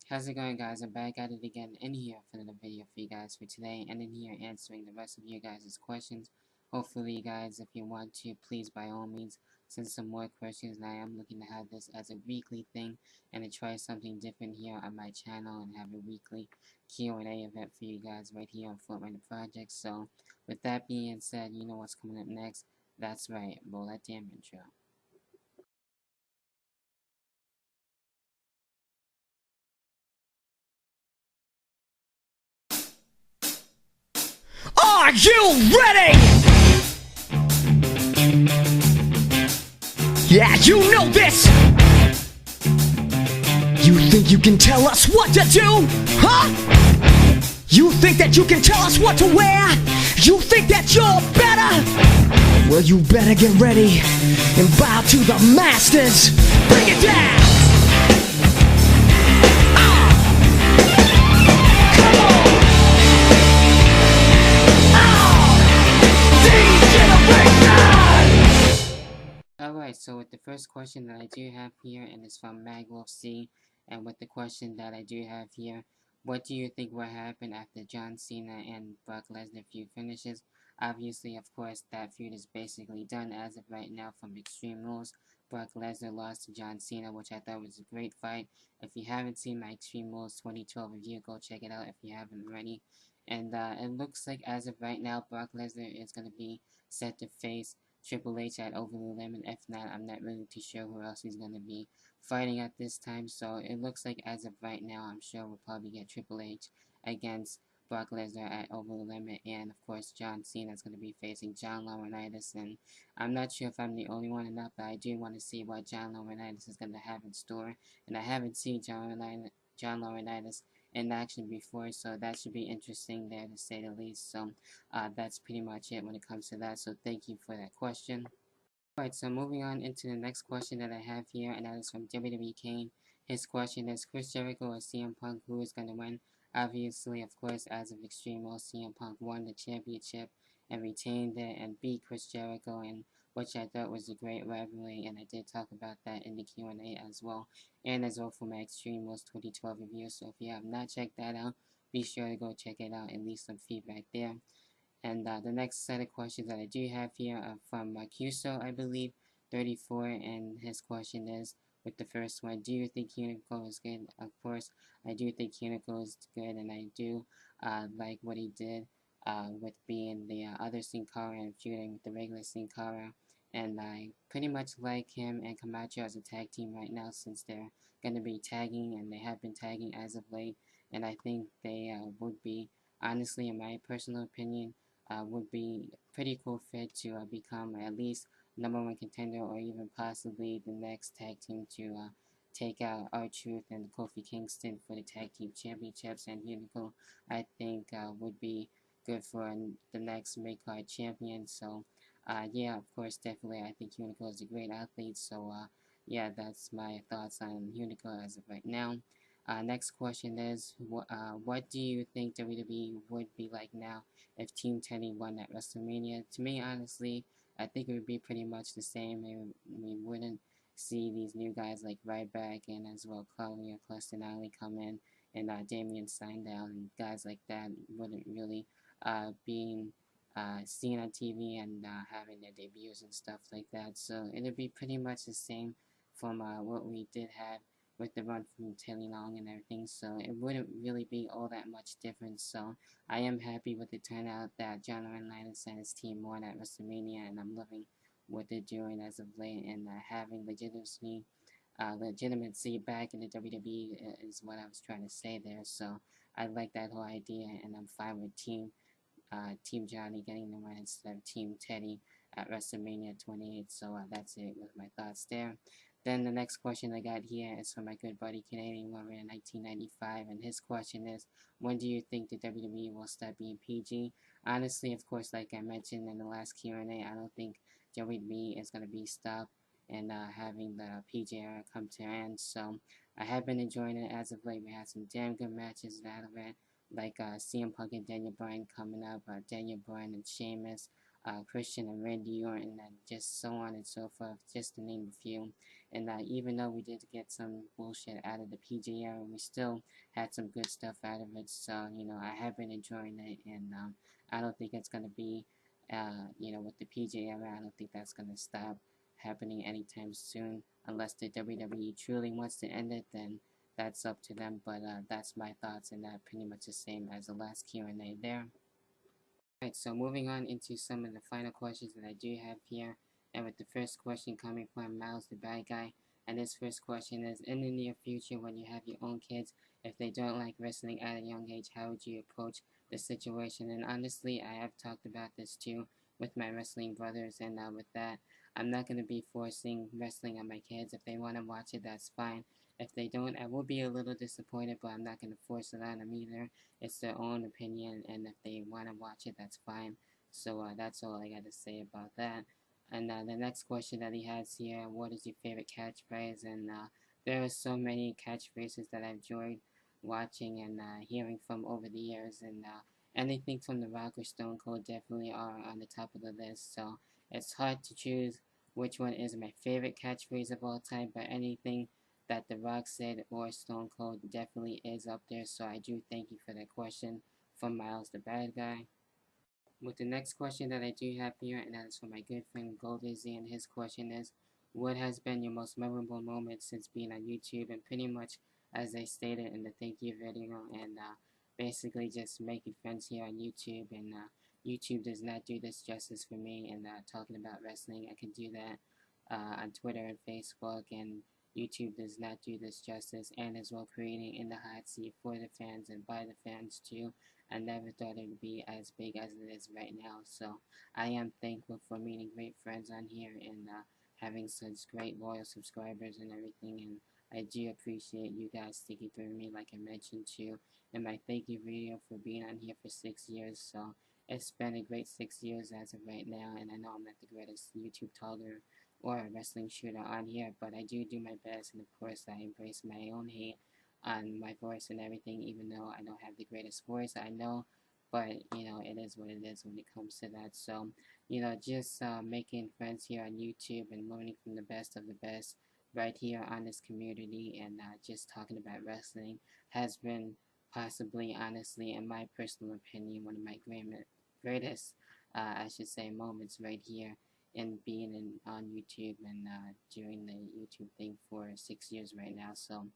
How's it going, guys? I'm back at it again in here for another video for you guys for today, and in here answering the rest of you guys' questions. Hopefully, you guys, if you want to, please by all means send some more questions. And I am looking to have this as a weekly thing and to try something different here on my channel and have a weekly Q&A event for you guys right here on Fortnite Project. So, with that being said, you know what's coming up next. That's right, roll that damn intro. Are you ready? Yeah, you know this. You think you can tell us what to do? Huh? You think that you can tell us what to wear? You think that you're better? Well, you better get ready and bow to the masters. Bring it down. Alright, so with the first question that I do have here, and it's from Magwolf C, and with the question that I do have here, what do you think will happen after John Cena and Brock Lesnar feud finishes? Obviously, of course, that feud is basically done as of right now from Extreme Rules. Brock Lesnar lost to John Cena, which I thought was a great fight. If you haven't seen my Extreme Rules 2012 review, go check it out if you haven't already. And it looks like as of right now, Brock Lesnar is going to be set to face Triple H at Over the Limit. If not, I'm not really too sure who else he's going to be fighting at this time. So it looks like as of right now, I'm sure we'll probably get Triple H against Brock Lesnar at Over the Limit. And of course, John Cena is going to be facing John Laurinaitis. And I'm not sure if I'm the only one or not, but I do want to see what John Laurinaitis is going to have in store. And I haven't seen John Laurinaitis in action before, so that should be interesting there to say the least. So that's pretty much it when it comes to that, so thank you for that question. Alright, so moving on into the next question that I have here, and that is from WWE Kane. His question is, Chris Jericho or CM Punk, who is going to win? Obviously, of course, as of Extreme Rules, CM Punk won the championship and retained it and beat Chris Jericho, and which I thought was a great rivalry, and I did talk about that in the Q&A as well, and as well for my Extreme Rules 2012 review. So if you have not checked that out, be sure to go check it out and leave some feedback there. And the next set of questions that I do have here are from Cuso, I believe, 34, and his question is, with the first one, do you think Unico is good? Of course, I do think Unico is good, and I do like what he did with being the other Sin Cara and feuding with the regular Sin Cara. And I pretty much like him and Camacho as a tag team right now, since they're going to be tagging, and they have been tagging as of late. And I think they would be, honestly, in my personal opinion, would be a pretty cool fit to become at least #1 contender, or even possibly the next tag team to take out R-Truth and Kofi Kingston for the tag team championships. And Unico, I think, would be good for the next mid-card champion. So yeah, of course, definitely, I think Unico is a great athlete. So yeah, that's my thoughts on Unico as of right now. Next question is, what do you think WWE would be like now if Team Teddy won at WrestleMania? To me, honestly, I think it would be pretty much the same. We wouldn't see these new guys like Ryback and as well Claudio Castagnoli come in, and Damian Sandow and guys like that wouldn't really being seen on TV and having their debuts and stuff like that. So it'd be pretty much the same from what we did have with the run from Teddy Long and everything, so it wouldn't really be all that much different. So I am happy with the turnout that John Laurinaitis and his team won at WrestleMania, and I'm loving what they're doing as of late, and having legitimacy back in the WWE is what I was trying to say there. So I like that whole idea, and I'm fine with Team Johnny getting the win instead of Team Teddy at WrestleMania 28. So that's it with my thoughts there. Then the next question I got here is from my good buddy Canadian Warrior in 1995, and his question is, when do you think the WWE will stop being PG? Honestly, of course, like I mentioned in the last Q&A, I don't think WWE is going to be stopped and having the PG era come to an end. So I have been enjoying it as of late. We had some damn good matches out of it, like CM Punk and Daniel Bryan coming up, Daniel Bryan and Sheamus, Christian and Randy Orton, and just so on and so forth, just to name a few. And even though we did get some bullshit out of the PJ era, we still had some good stuff out of it. So, I have been enjoying it, and I don't think it's going to be, with the PJ era, I don't think that's going to stop happening anytime soon. Unless the WWE truly wants to end it, then that's up to them. But that's my thoughts, and that pretty much the same as the last Q&A there. Alright, so moving on into some of the final questions that I do have here, and with the first question coming from Miles the Bad Guy, and this first question is, in the near future when you have your own kids, if they don't like wrestling at a young age, how would you approach the situation? And honestly, I have talked about this too with my wrestling brothers, and with that, I'm not going to be forcing wrestling on my kids. If they want to watch it, that's fine. If they don't, I will be a little disappointed, but I'm not going to force it on them either. It's their own opinion, and if they want to watch it, that's fine. So that's all I got to say about that. And the next question that he has here, what is your favorite catchphrase? And there are so many catchphrases that I've enjoyed watching and hearing from over the years, and anything from The Rock or Stone Cold definitely are on the top of the list. So it's hard to choose which one is my favorite catchphrase of all time, but anything that The Rock said or Stone Cold definitely is up there. So I do thank you for that question from Miles the Bad Guy. With the next question that I do have here, and that is from my good friend Goldizzy, and his question is, what has been your most memorable moment since being on YouTube? And pretty much as I stated in the thank you video, and basically just making friends here on YouTube, and YouTube does not do this justice for me, and talking about wrestling, I can do that on Twitter and Facebook, and YouTube does not do this justice, and as well creating in the hot seat for the fans and by the fans too. I never thought it would be as big as it is right now, so I am thankful for meeting great friends on here, and having such great loyal subscribers and everything, and I do appreciate you guys sticking through me, like I mentioned too in my thank you video, for being on here for 6 years. So it's been a great 6 years as of right now, and I know I'm not the greatest YouTube talker or a wrestling shooter on here, but I do my best, and of course I embrace my own hate on my voice and everything, even though I don't have the greatest voice, I know, but it is what it is when it comes to that. So just making friends here on YouTube and learning from the best of the best right here on this community, and just talking about wrestling has been possibly, honestly, in my personal opinion, one of my greatest I should say, moments right here in being on YouTube, and doing the YouTube thing for 6 years right now. So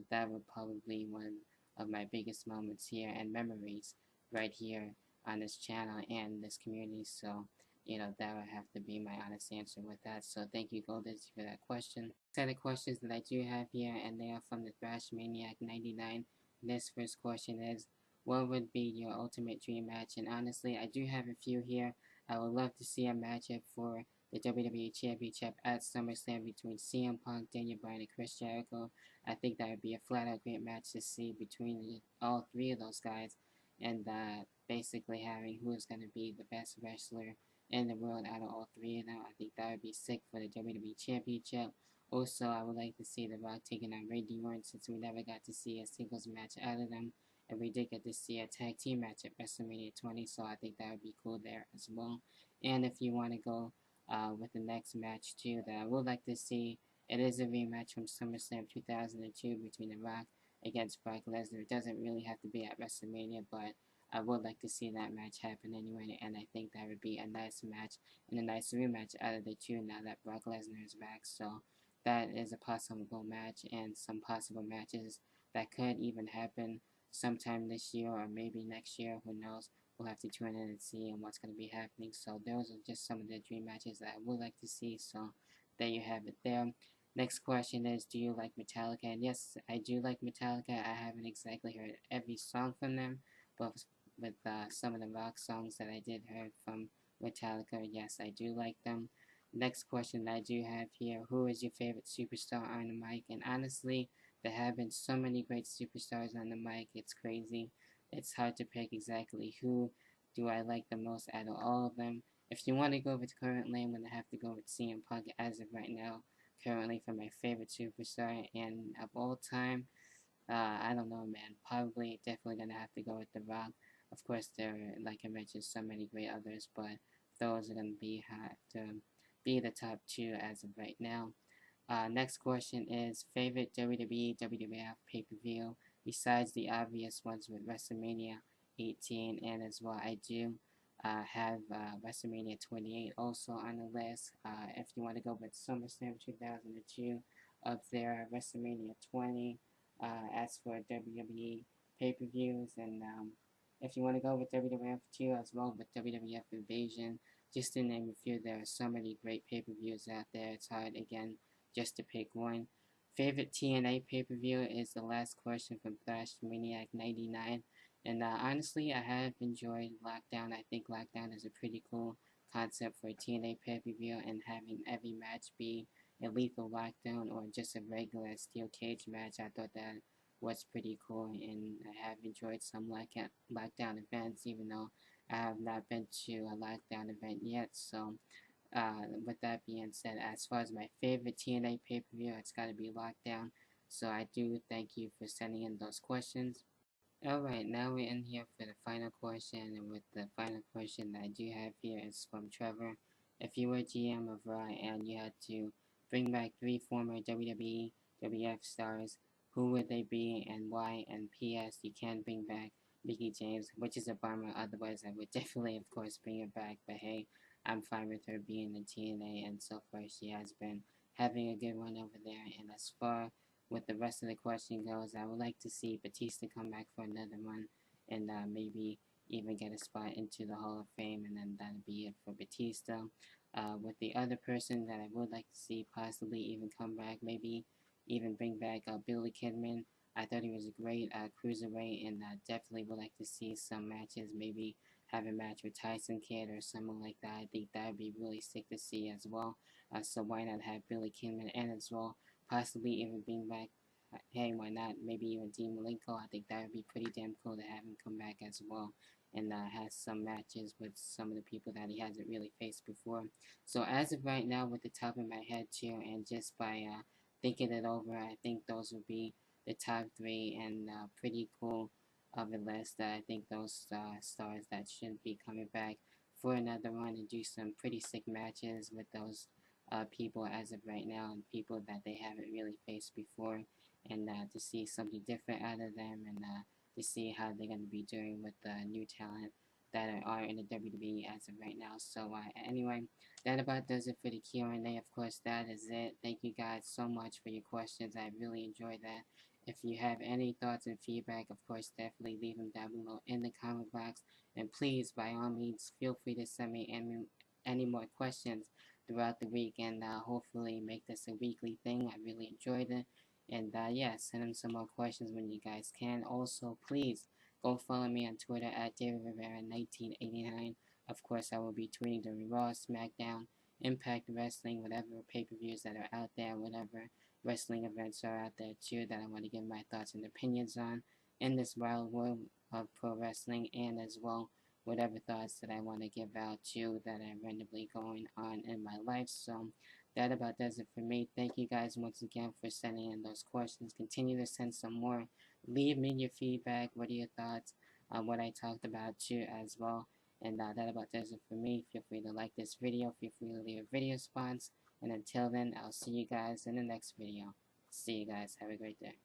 that would probably be one of my biggest moments here and memories right here on this channel and this community. So that would have to be my honest answer with that. So thank you, Goldis, for that question. Set of questions that I do have here, and they are from the Thrash Maniac 99. This first question is, what would be your ultimate dream match? And honestly, I do have a few here. I would love to see a matchup for the WWE Championship at SummerSlam between CM Punk, Daniel Bryan, and Chris Jericho. I think that would be a flat-out great match to see between all three of those guys, and basically having who is going to be the best wrestler in the world out of all three of them. I think that would be sick for the WWE Championship. Also, I would like to see The Rock taking on Randy Orton, since we never got to see a singles match out of them, and we did get to see a tag team match at WrestleMania 20, so I think that would be cool there as well. And if you want to go with the next match too, that I would like to see, it is a rematch from SummerSlam 2002 between The Rock against Brock Lesnar. It doesn't really have to be at WrestleMania, but I would like to see that match happen anyway, and I think that would be a nice match and a nice rematch out of the two now that Brock Lesnar is back. So that is a possible match, and some possible matches that could even happen sometime this year or maybe next year, who knows. We'll have to tune in and see what's going to be happening. So those are just some of the dream matches that I would like to see. So there you have it there. Next question is, do you like Metallica? And yes, I do like Metallica. I haven't exactly heard every song from them, but with some of the rock songs that I did hear from Metallica, yes, I do like them. Next question that I do have here, who is your favorite superstar on the mic? And honestly, there have been so many great superstars on the mic, it's crazy. It's hard to pick exactly who do I like the most out of all of them. If you want to go with currently, I'm going to have to go with CM Punk as of right now, currently for my favorite superstar. And of all time, I don't know, man. Probably, definitely going to have to go with The Rock. Of course, there are, like I mentioned, so many great others, but those are going to be have to be the top two as of right now. Next question is favorite WWE WWF pay-per-view besides the obvious ones with WrestleMania 18, and as well I do have WrestleMania 28 also on the list. If you want to go with SummerSlam 2002 up there, WrestleMania 20. As for WWE pay-per-views, and if you want to go with WWF 2 as well, with WWF Invasion, just to name a few, there are so many great pay-per-views out there. It's hard again just to pick one. Favorite TNA pay-per-view is the last question from Thrash Maniac 99. And honestly, I have enjoyed Lockdown. I think Lockdown is a pretty cool concept for a TNA pay-per-view, and having every match be a lethal lockdown or just a regular steel cage match, I thought that was pretty cool, and I have enjoyed some lockdown events, even though I have not been to a lockdown event yet. So with that being said, as far as my favorite TNA pay-per-view, it's got to be Lockdown. So I do thank you for sending in those questions. Alright, now we're in here for the final question, and with the final question that I do have here is from Trevor. If you were GM of Raw and you had to bring back 3 former WWE, WF stars, who would they be and why? And P.S. You can't bring back Mickie James, which is a bummer, otherwise I would definitely, of course, bring her back, but hey, I'm fine with her being in TNA, and so far she has been having a good run over there. And as far with the rest of the question goes, I would like to see Batista come back for another one, and maybe even get a spot into the Hall of Fame, and then that'll be it for Batista. With the other person that I would like to see possibly even come back, maybe even bring back Billy Kidman. I thought he was a great cruiserweight, and definitely would like to see some matches, maybe have a match with Tyson Kidd or someone like that. I think that would be really sick to see as well. So why not have Billy Kidman and as well possibly even bring back, hey, why not, maybe even Dean Malenko. I think that would be pretty damn cool to have him come back as well, and has some matches with some of the people that he hasn't really faced before. So as of right now, with the top of my head too, and just by thinking it over, I think those would be the top 3, and pretty cool of a list. I think those stars that should be coming back for another run and do some pretty sick matches with those people as of right now, and people that they haven't really faced before, and to see something different out of them, and to see how they're going to be doing with the new talent that are in the WWE as of right now. So anyway, that about does it for the Q&A. Of course, that is it. Thank you guys so much for your questions. I really enjoyed that. If you have any thoughts and feedback, of course, definitely leave them down below in the comment box. And please, by all means, feel free to send me any more questions throughout the week, and hopefully make this a weekly thing. I really enjoyed it. And yeah, send them some more questions when you guys can. Also, please go follow me on Twitter at David Rivera 1989. Of course, I will be tweeting during Raw, SmackDown, Impact Wrestling, whatever pay-per-views that are out there, whatever wrestling events are out there too that I want to give my thoughts and opinions on in this wild world of pro wrestling, and as well whatever thoughts that I want to give out to that are randomly going on in my life. So that about does it for me. Thank you guys once again for sending in those questions. Continue to send some more. Leave me your feedback. What are your thoughts on what I talked about too as well. And that about does it for me. Feel free to like this video. Feel free to leave a video response. And until then, I'll see you guys in the next video. See you guys. Have a great day.